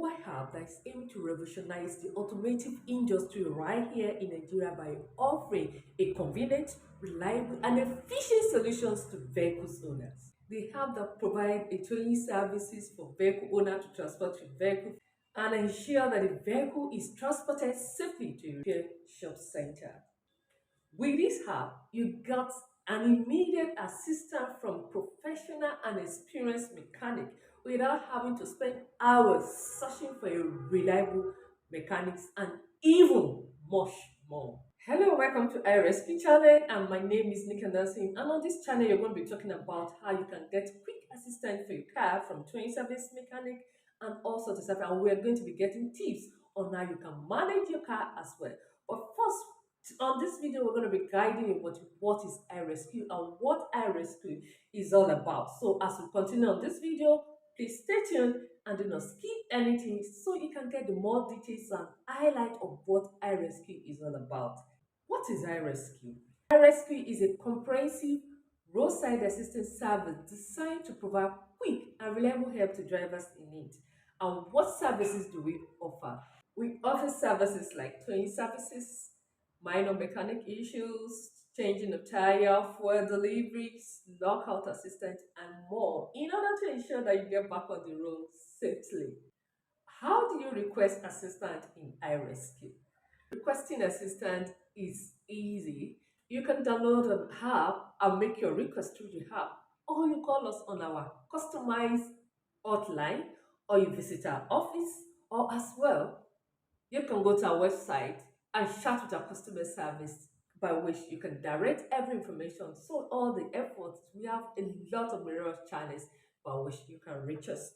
mobile app that is aiming to revolutionize the automotive industry right here in Nigeria by offering a convenient, reliable, and efficient solutions to vehicles owners. They have that provide a towing services for vehicle owner to transport your vehicle and ensure that the vehicle is transported safely to a repair shop center. With this app, you got an immediate assistance from professional and experienced mechanic without having to spend hours searching for a reliable mechanics and even much more. Hello, welcome to iRescue channel, and my name is Nika Nelson. And on this channel, you're going to be talking about how you can get quick assistance for your car from towing service mechanic and also to stuff. And we're going to be getting tips on how you can manage your car as well. But first, on this video, we're going to be guiding you what is iRescue and what iRescue is all about. So as we continue on this video, please stay tuned and do not skip anything so you can get the more details and highlight of what iRescue is all about. What is iRescue? iRescue is a comprehensive roadside assistance service designed to provide quick and reliable help to drivers in need. And what services do we offer? We offer services like towing services, minor mechanic issues, changing of tire, fuel deliveries, lockout assistance, and more in order to ensure that you get back on the road safely. How do you request assistance in iRescue? Requesting assistance is easy. You can download an app and make your request through the app, or you call us on our customized hotline, or you visit our office, or as well, you can go to our website and chat with our customer service by which you can direct every information. So all the efforts, we have a lot of various channels by which you can reach us.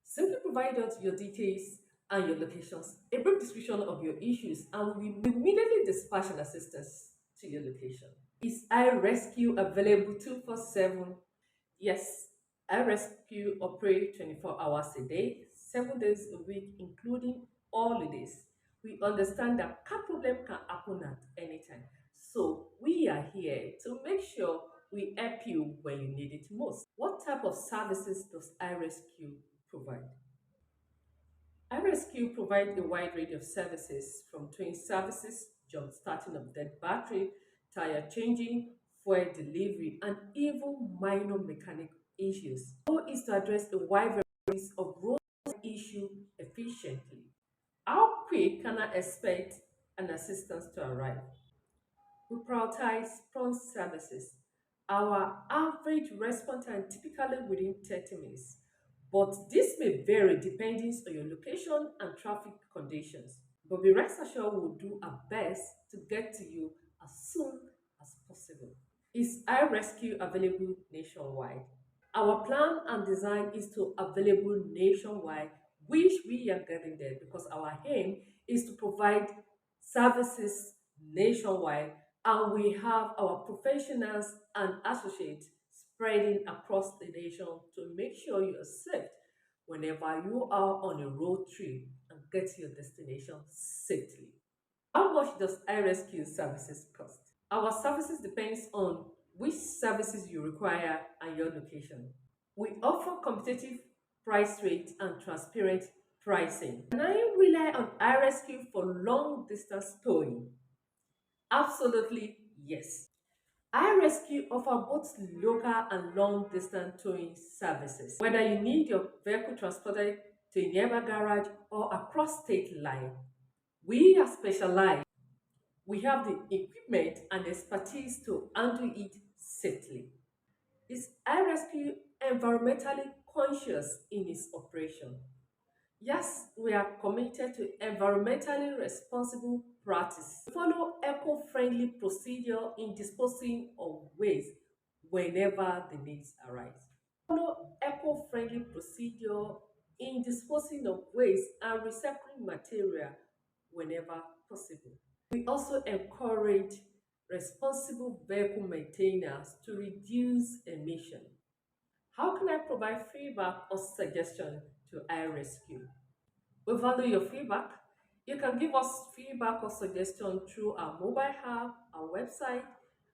Simply provide us your details and your locations, a brief description of your issues, and we will immediately dispatch an assistance to your location. Is iRescue available 24/7? Yes, iRescue operates 24 hours a day, 7 days a week, including holidays. We understand that car problem can happen at any time. So we are here to make sure we help you when you need it most. What type of services does iRescue provide? iRescue provides a wide range of services from towing services, jump starting of dead battery, tire changing, fuel delivery, and even minor mechanic issues. The goal is to address a wide variety of road issues efficiently. How quick can I expect an assistance to arrive? We prioritize prompt services. Our average response time typically within 30 minutes, but this may vary depending on your location and traffic conditions. But be rest assured we'll do our best to get to you as soon as possible. Is iRescue available nationwide? Our plan and design is to available nationwide, which we are getting there because our aim is to provide services nationwide, and we have our professionals and associates spreading across the nation to make sure you are safe whenever you are on a road trip and get to your destination safely. How much does iRescue services cost? Our services depends on which services you require and your location. We offer competitive price rates and transparent pricing. Can I rely on iRescue for long distance towing? Absolutely yes. iRescue offer both local and long distance towing services. Whether you need your vehicle transported to a nearby garage or across state line, we are specialized. We have the equipment and expertise to handle it safely. Is iRescue environmentally conscious in its operation? Yes, we are committed to environmentally responsible practice. We follow eco-friendly procedure in disposing of waste whenever the needs arise. Follow eco-friendly procedure in disposing of waste and recycling material whenever possible. We also encourage responsible vehicle maintenance to reduce emission. How can I provide feedback or suggestion to iRescue? We value your feedback. You can give us feedback or suggestion through our mobile app, our website,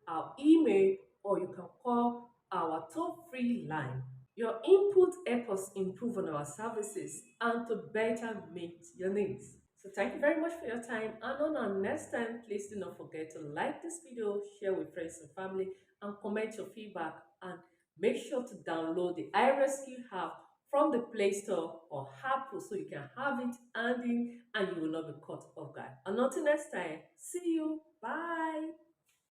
our email, or you can call our toll-free line. Your input help us improve on our services and to better meet your needs. So thank you very much for your time. And on our next time, please do not forget to like this video, share with friends and family, and comment your feedback. And make sure to download the iRescue app from the Play Store or Apple so you can have it handy and you will not be caught off guard. And until next time, see you. Bye.